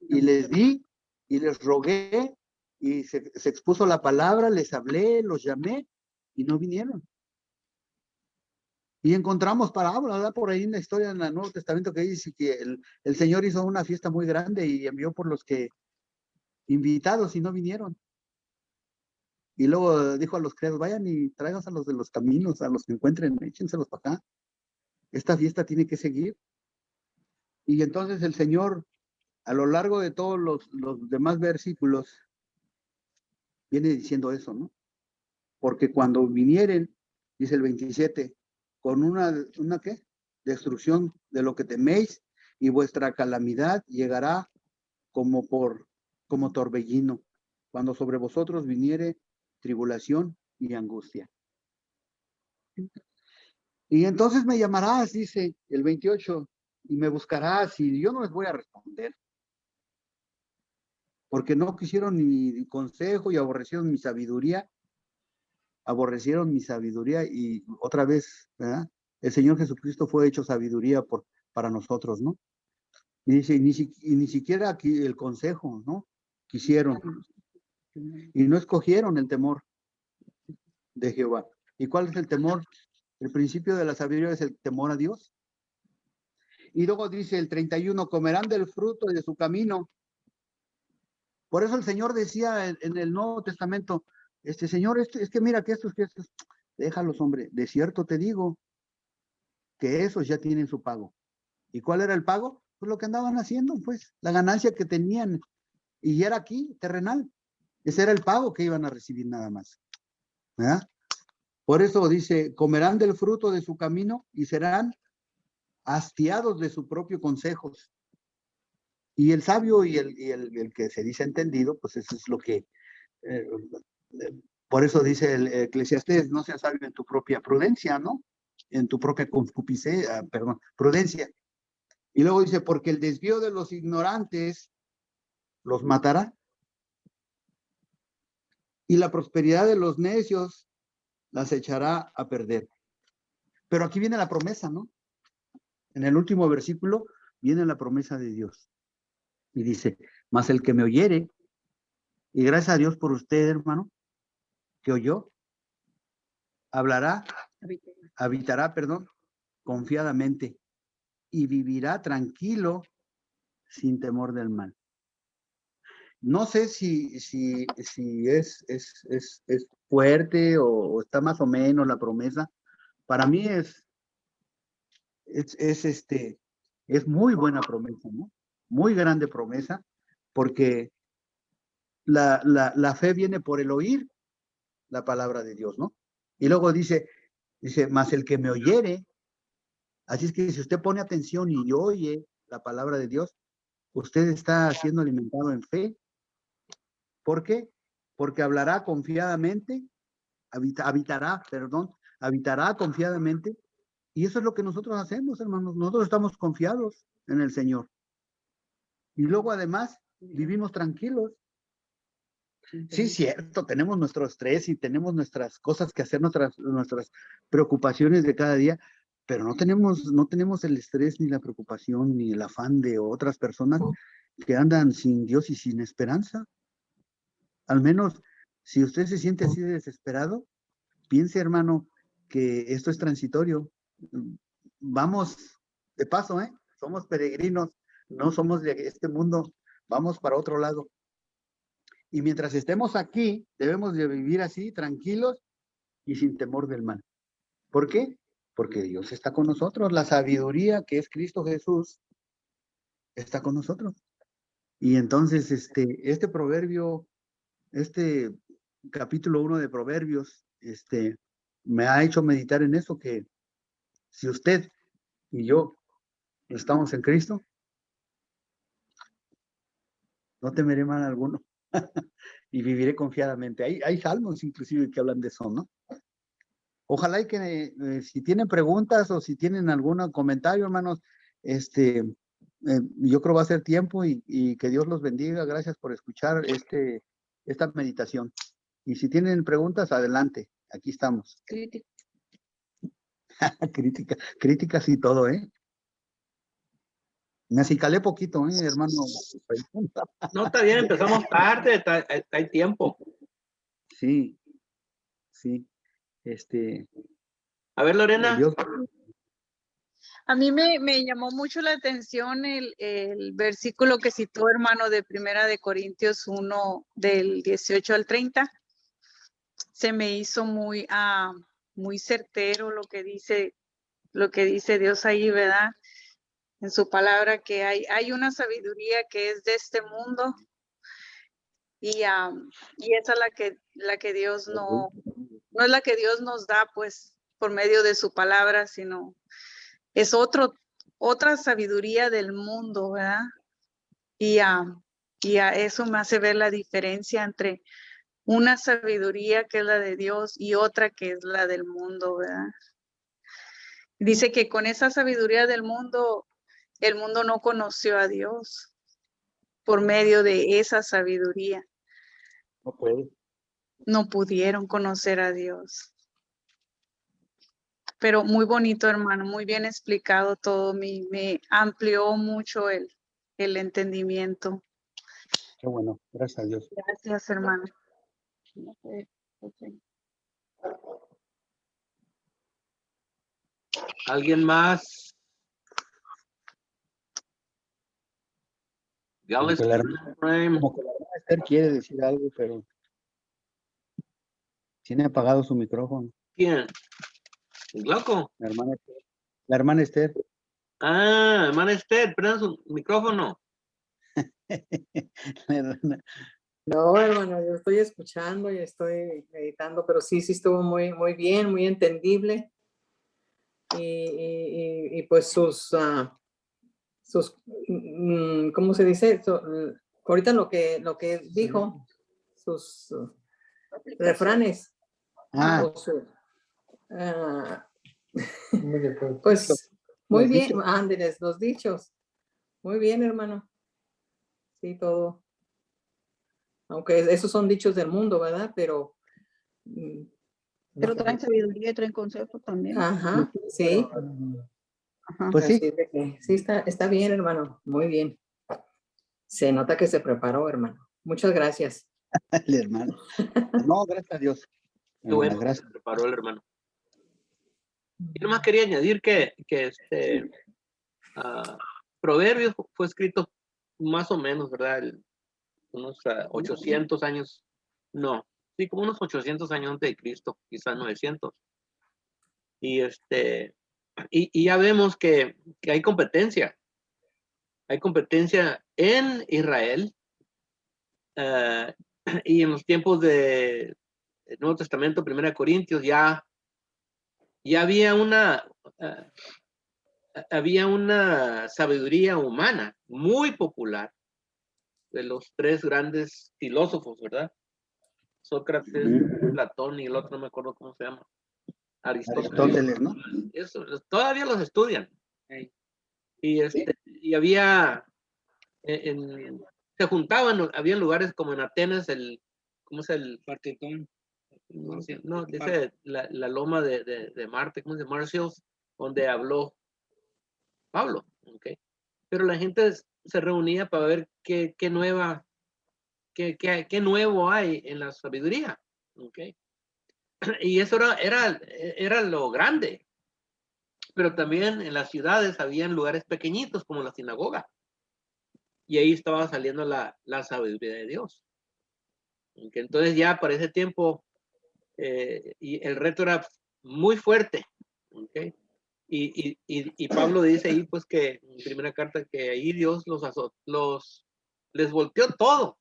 y les di y les rogué y se expuso la palabra, les hablé, los llamé y no vinieron. Y encontramos parábolas, ¿verdad? Por ahí en la historia en el Nuevo Testamento que dice que el Señor hizo una fiesta muy grande y envió por los que invitados y no vinieron. Y luego dijo a los criados, vayan y traigan a los de los caminos, a los que encuentren, échenselos para acá. Esta fiesta tiene que seguir. Y entonces el Señor, a lo largo de todos los demás versículos, viene diciendo eso, ¿no? Porque cuando vinieren, dice el 27, con una ¿qué? Destrucción de lo que teméis, y vuestra calamidad llegará como torbellino, cuando sobre vosotros viniere tribulación y angustia. Y entonces me llamarás, dice el 28, y me buscarás, y yo no les voy a responder. Porque no quisieron mi consejo y aborrecieron mi sabiduría. Y otra vez, ¿verdad? El Señor Jesucristo fue hecho sabiduría para nosotros, ¿no? Y dice, ni siquiera aquí el consejo, ¿no? Quisieron. Y no escogieron el temor de Jehová. ¿Y cuál es el temor? El principio de la sabiduría es el temor a Dios. Y luego dice el 31, comerán del fruto de su camino. Por eso el Señor decía en el Nuevo Testamento, Señor, es que mira que estos, déjalos, hombre, de cierto te digo que esos ya tienen su pago. ¿Y cuál era el pago? Pues lo que andaban haciendo, pues, la ganancia que tenían. Y era aquí, terrenal. Ese era el pago que iban a recibir nada más. ¿Verdad? Por eso dice, comerán del fruto de su camino y serán hastiados de sus propios consejos. Y el sabio y el que se dice entendido, pues eso es lo que... por eso dice el Eclesiastés, no seas sabio en tu propia prudencia, ¿no? en tu propia prudencia. Y luego dice, porque el desvío de los ignorantes los matará. Y la prosperidad de los necios las echará a perder. Pero aquí viene la promesa, ¿no? En el último versículo viene la promesa de Dios. Y dice, mas el que me oyere, y gracias a Dios por usted, hermano, que oyó, habitará, confiadamente, y vivirá tranquilo sin temor del mal. No sé si es fuerte o está más o menos la promesa. Para mí es muy buena promesa, ¿no? Muy grande promesa, porque la fe viene por el oír la palabra de Dios, ¿no? Y luego dice, mas el que me oyere, así es que si usted pone atención y oye la palabra de Dios, usted está siendo alimentado en fe. ¿Por qué? Porque hablará confiadamente, habitará confiadamente, y eso es lo que nosotros hacemos, hermanos. Nosotros estamos confiados en el Señor. Y luego además vivimos tranquilos. Sí, cierto, tenemos nuestro estrés y tenemos nuestras cosas que hacer, nuestras preocupaciones de cada día, pero no tenemos el estrés ni la preocupación ni el afán de otras personas que andan sin Dios y sin esperanza. Al menos, si usted se siente así de desesperado, piense, hermano, que esto es transitorio. Vamos de paso, ¿eh? Somos peregrinos, no somos de este mundo, vamos para otro lado. Y mientras estemos aquí, debemos de vivir así, tranquilos y sin temor del mal. ¿Por qué? Porque Dios está con nosotros. La sabiduría que es Cristo Jesús está con nosotros. Y entonces este proverbio, este capítulo 1 de Proverbios, me ha hecho meditar en eso, que si usted y yo estamos en Cristo, no temeré mal alguno y viviré confiadamente. Hay salmos inclusive que hablan de eso, ¿no? Ojalá y que si tienen preguntas o si tienen algún comentario, hermanos, yo creo va a ser tiempo y que Dios los bendiga. Gracias por escuchar esta meditación. Y si tienen preguntas, adelante. Aquí estamos. Críticas y todo, ¿eh? Me acicalé poquito, hermano. No, está bien, empezamos tarde, hay tiempo. Sí. A ver, Lorena. Dios. A mí me llamó mucho la atención el versículo que citó, hermano, de Primera de Corintios 1, del 18 al 30. Se me hizo muy certero lo que dice Dios ahí, ¿verdad? En su palabra, que hay una sabiduría que es de este mundo y esa es la que Dios no es la que Dios nos da, pues, por medio de su palabra, sino es otra sabiduría del mundo, ¿verdad? Y a eso me hace ver la diferencia entre una sabiduría que es la de Dios y otra que es la del mundo, ¿verdad? Dice que con esa sabiduría del mundo, el mundo no conoció a Dios por medio de esa sabiduría. No puede. No pudieron conocer a Dios. Pero muy bonito, hermano, muy bien explicado todo. Me amplió mucho el entendimiento. Qué bueno, gracias a Dios. Gracias, hermano. ¿Alguien más? Como que la hermana Esther quiere decir algo, pero tiene apagado su micrófono. ¿Quién? ¿El Glauco? La hermana Esther. Ah, hermana Esther, prenda su micrófono. No, hermano, yo estoy escuchando y estoy meditando, pero sí estuvo muy, muy bien, muy entendible. Y pues sus ¿cómo se dice? Ahorita lo que dijo, sus refranes. Pues muy Los bien, dichos. Ángeles, los dichos. Muy bien, hermano. Sí, todo. Aunque esos son dichos del mundo, ¿verdad? Pero Pero traen sabiduría y traen consejo también. ajá, sí. Ajá. Pues sí, Así de que sí, está bien, hermano. Muy bien. Se nota que se preparó, hermano. Muchas gracias. el hermano. No, gracias a Dios. Qué bueno que se Gracias. preparó el hermano. Yo nomás quería añadir que Proverbios fue escrito más o menos, ¿verdad? Unos 800 años, no, sí, como unos 800 años antes de Cristo, quizás 900. Y y ya vemos que hay competencia. Hay competencia en Israel y en los tiempos del Nuevo Testamento, 1 Corintios, ya había una sabiduría humana muy popular de los tres grandes filósofos, ¿verdad? Sócrates, Platón y el otro no me acuerdo cómo se llama. Aristóteles, ¿no? Eso, todavía los estudian. Y, y había, se juntaban, había lugares como en Atenas, ¿cómo es el Partetón? No, dice la loma de Marte, ¿cómo se llama? Marcials, donde habló Pablo, ¿ok? Pero la gente se reunía para ver qué nuevo hay en la sabiduría, ¿ok? Y eso era lo grande. Pero también en las ciudades habían lugares pequeñitos como la sinagoga. Y ahí estaba saliendo la sabiduría de Dios. ¿Okay? Entonces ya para ese tiempo y el reto era muy fuerte. ¿Okay? Y Pablo dice ahí pues que en primera carta que ahí Dios les volteó todo.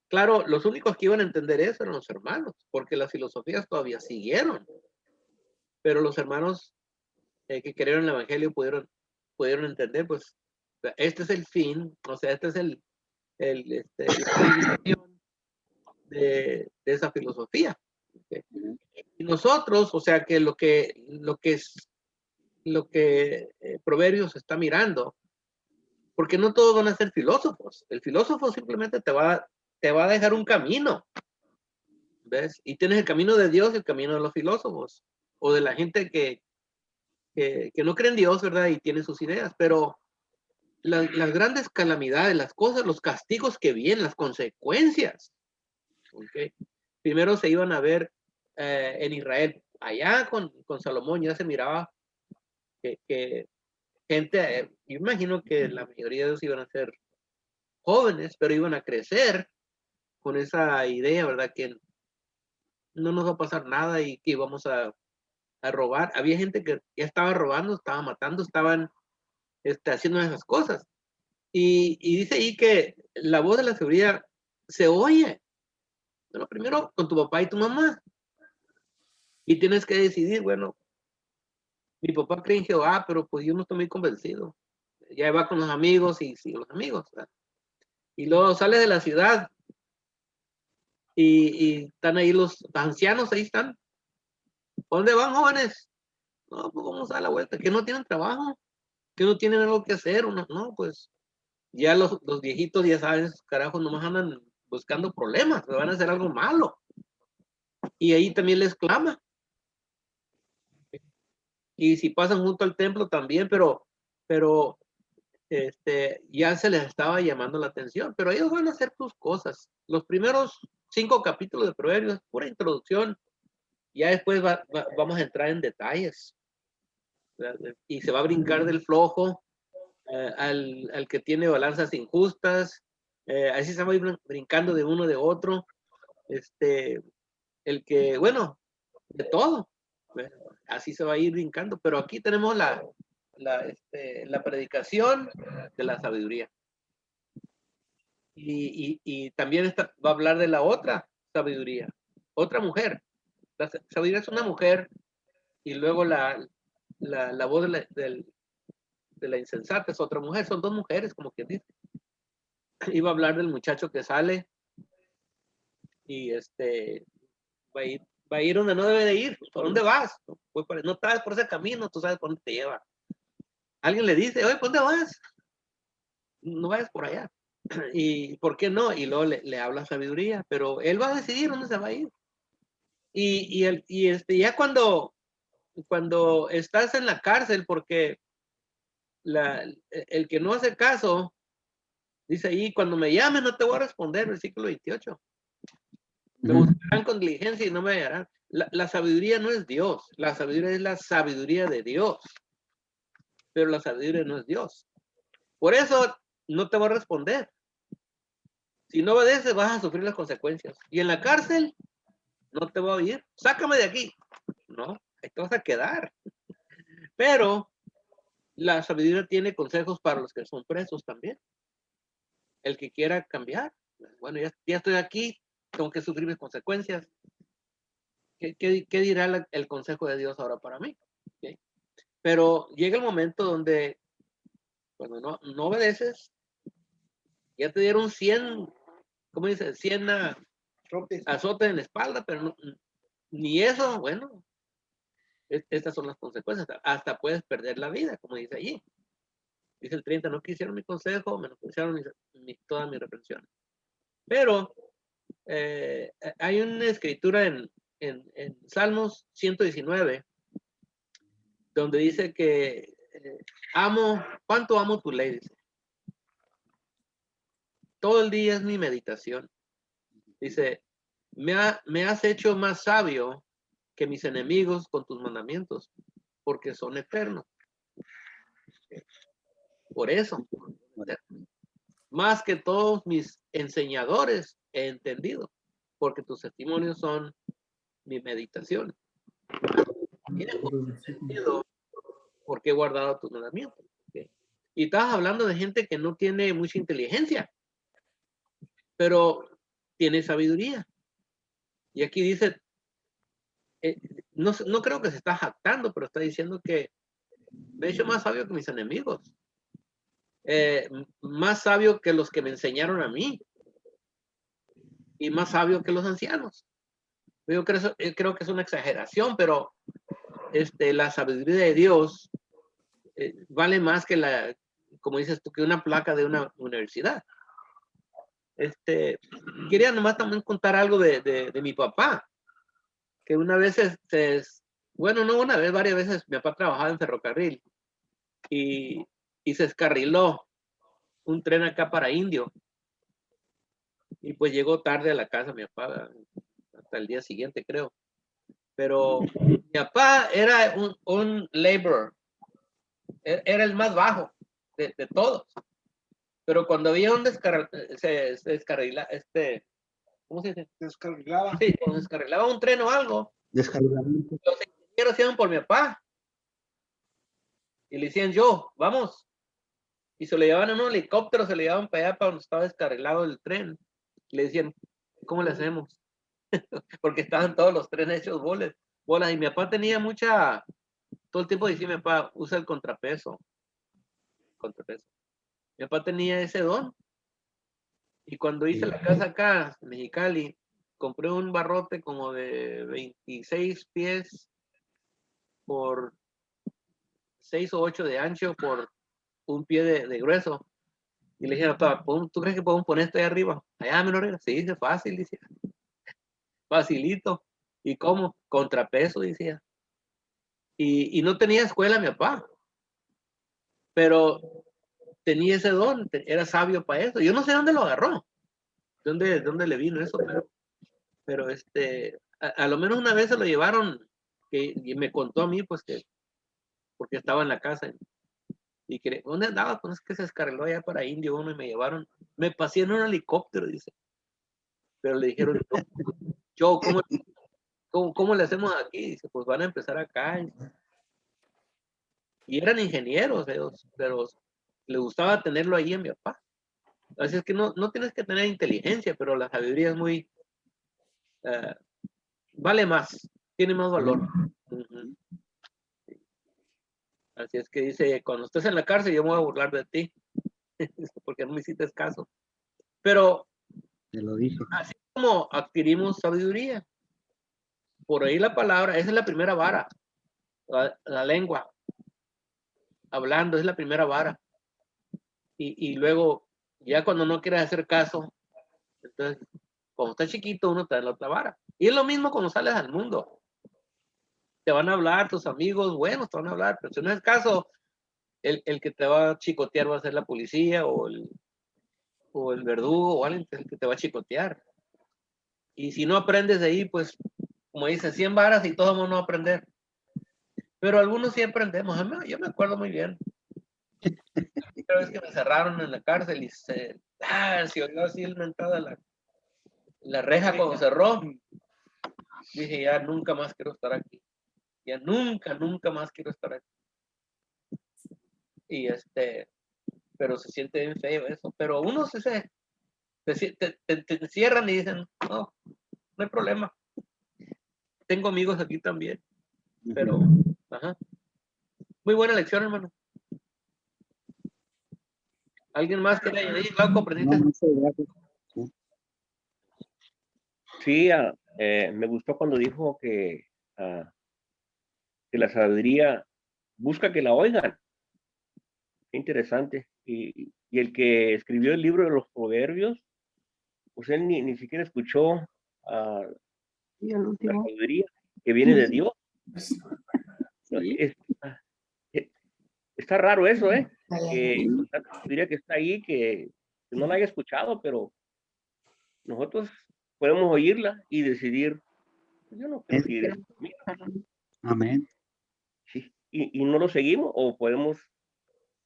Claro, los únicos que iban a entender eso eran los hermanos, porque las filosofías todavía siguieron. Pero los hermanos que creyeron en el evangelio pudieron entender, pues, este es el fin, o sea, este es la culminación de esa filosofía. ¿Okay? Y nosotros, o sea, que lo que Proverbios está mirando, porque no todos van a ser filósofos. El filósofo simplemente te va a dejar un camino, ¿ves? Y tienes el camino de Dios y el camino de los filósofos, o de la gente que no cree en Dios, ¿verdad? Y tiene sus ideas, pero las grandes calamidades, las cosas, los castigos que vienen, las consecuencias, ¿okay? Primero se iban a ver en Israel. Allá con Salomón ya se miraba que gente, yo imagino que la mayoría de ellos iban a ser jóvenes, pero iban a crecer con esa idea, ¿verdad? Que no nos va a pasar nada y que íbamos a robar. Había gente que ya estaba robando, estaba matando, estaban haciendo esas cosas. Y dice ahí que la voz de la seguridad se oye. Pero primero con tu papá y tu mamá. Y tienes que decidir, bueno, mi papá cree en Jehová, pero pues yo no estoy muy convencido. Ya va con los amigos y sigue los amigos, ¿verdad? Y luego sale de la ciudad y están ahí los ancianos, ahí están. ¿Dónde van, jóvenes? No, pues vamos a dar la vuelta. Que no tienen trabajo, que no tienen algo que hacer. No, pues ya los viejitos ya saben, esos carajos nomás andan buscando problemas, me van a hacer algo malo. Y ahí también les clama. Y si pasan junto al templo también, pero ya se les estaba llamando la atención, pero ellos van a hacer sus cosas. Los primeros 5 capítulos de Proverbios, pura introducción, ya después vamos a entrar en detalles. ¿Verdad? Y se va a brincar del flojo al que tiene balanzas injustas, así se va a ir brincando de uno de otro, el que, bueno, de todo, así se va a ir brincando, pero aquí tenemos la predicación de la sabiduría. Y también va a hablar de la otra sabiduría, otra mujer. La sabiduría es una mujer y luego la voz de la insensata es otra mujer, son dos mujeres, como quien dice. Iba a hablar del muchacho que sale y va a ir Va a ir donde no debe de ir. ¿Por dónde vas? No sabes por ese camino, tú sabes por dónde te lleva. Alguien le dice, oye, ¿por dónde vas? No vayas por allá. ¿Y por qué no? Y luego le habla sabiduría, pero él va a decidir dónde se va a ir. Ya cuando estás en la cárcel, porque el que no hace caso, dice ahí, cuando me llames no te voy a responder, versículo 28. Me buscarán con diligencia y no me hallarán. La sabiduría no es Dios, la sabiduría es la sabiduría de Dios, pero la sabiduría no es Dios. Por eso no te voy a responder. Si no obedeces, vas a sufrir las consecuencias. Y en la cárcel, no te voy a oír. Sácame de aquí. No, ahí te vas a quedar. Pero la sabiduría tiene consejos para los que son presos también. El que quiera cambiar, bueno, ya estoy aquí, tengo que sufrir mis consecuencias. ¿Qué dirá el consejo de Dios ahora para mí? ¿Okay? Pero llega el momento donde cuando no obedeces, ya te dieron 100, ¿cómo dice? 100 azotes en la espalda, pero ni eso, bueno, estas son las consecuencias. Hasta puedes perder la vida, como dice allí. Dice el 30, no quisieron mi consejo, menospreciaron todas mis reprensiones. Pero hay una escritura en Salmos 119, donde dice que cuánto amo tu ley, dice. Todo el día es mi meditación. Dice, me has hecho más sabio que mis enemigos con tus mandamientos, porque son eternos. Por eso, más que todos mis enseñadores he entendido, porque tus testimonios son mi meditación. Tiene sentido porque he guardado tus mandamientos. ¿Okay? Y estabas hablando de gente que no tiene mucha inteligencia, pero tiene sabiduría. Y aquí dice, no creo que se está jactando, pero está diciendo que me he hecho más sabio que mis enemigos. Más sabio que los que me enseñaron a mí. Y más sabio que los ancianos. Yo creo que es una exageración, pero la sabiduría de Dios vale más que como dices tú, que una placa de una universidad. Quería nomás también contar algo de mi papá, que una vez bueno, no una vez, varias veces mi papá trabajaba en ferrocarril y se descarriló un tren acá para Indio y pues llegó tarde a la casa mi papá, hasta el día siguiente creo. Pero mi papá era un laborer, era el más bajo de todos. Pero cuando había se descarrila, ¿cómo se dice? Descarrilaba. Sí, cuando descarrilaba un tren o algo, Descarrilamiento. los ingenieros iban por mi papá y le decían, vamos. Y se le llevaban en un helicóptero, se le llevaban para allá, para donde estaba descarrilado el tren. Y le decían, ¿cómo le hacemos? Porque estaban todos los trenes hechos bolas. Y mi papá tenía todo el tiempo decía mi papá, usa el contrapeso. Mi papá tenía ese don. Y cuando hice la casa acá, en Mexicali, compré un barrote como de 26 pies por 6 o 8 de ancho por un pie de grueso. Y le dije, papá, ¿tú crees que podemos poner esto ahí arriba? Allá, menor, sí, dice, fácil, decía. Facilito. ¿Y cómo? Contrapeso, decía. Y no tenía escuela mi papá. Pero tenía ese don, era sabio para eso. Yo no sé dónde lo agarró. ¿Dónde le vino eso? Pero a lo menos una vez se lo llevaron, y me contó a mí, pues porque estaba en la casa. Y ¿dónde andaba? Pues es que se descarriló allá para Indio uno y me llevaron. Me pasé en un helicóptero, dice. Pero le dijeron, ¿cómo le hacemos aquí? Dice, pues van a empezar acá. Y eran ingenieros ellos, pero le gustaba tenerlo ahí en mi papá. Así es que no tienes que tener inteligencia, pero la sabiduría es muy, vale más, tiene más valor. Uh-huh. Así es que dice, cuando estés en la cárcel yo me voy a burlar de ti, porque no me hiciste caso. Pero te lo dije. así como adquirimos sabiduría, por oír la palabra, esa es la primera vara. La lengua. Hablando es la primera vara. Y luego, ya cuando no quieres hacer caso, entonces, cuando estás chiquito, uno te da la otra vara. Y es lo mismo cuando sales al mundo. Te van a hablar tus amigos, buenos te van a hablar, pero si no es caso, el que te va a chicotear va a ser la policía o el verdugo o alguien que te va a chicotear. Y si no aprendes de ahí, pues, como dice, 100 varas y todo el mundo va a aprender. Pero algunos sí aprendemos. Yo me acuerdo muy bien. Una vez que me cerraron en la cárcel y se oyó así el mentado de la reja cuando cerró. Dije, ya nunca más quiero estar aquí. Ya nunca más quiero estar aquí. Y pero se siente bien feo eso. Pero uno te encierran y dicen, no hay problema. Tengo amigos aquí también. Pero, ajá. Muy buena lección, hermano. ¿Alguien más quiere añadir? Glauco, ¿aprendiste? No, muchas gracias. Sí. Sí, me gustó cuando dijo que la sabiduría busca que la oigan. Qué interesante. Y el que escribió el libro de los proverbios, pues él ni siquiera escuchó Y el la último. sabiduría que viene de Dios. Sí. Está raro eso, que con tanta sabiduría que está ahí, que no la haya escuchado, pero nosotros podemos oírla y decidir, pues yo no quiero seguir esto. Amén. Sí, y no lo seguimos, o podemos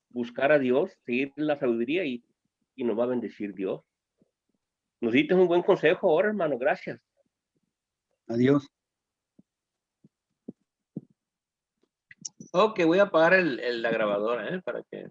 buscar a Dios, seguir la sabiduría y nos va a bendecir Dios. Nos diste un buen consejo ahora, hermano, gracias. Adiós. Ok, voy a apagar la grabadora, para que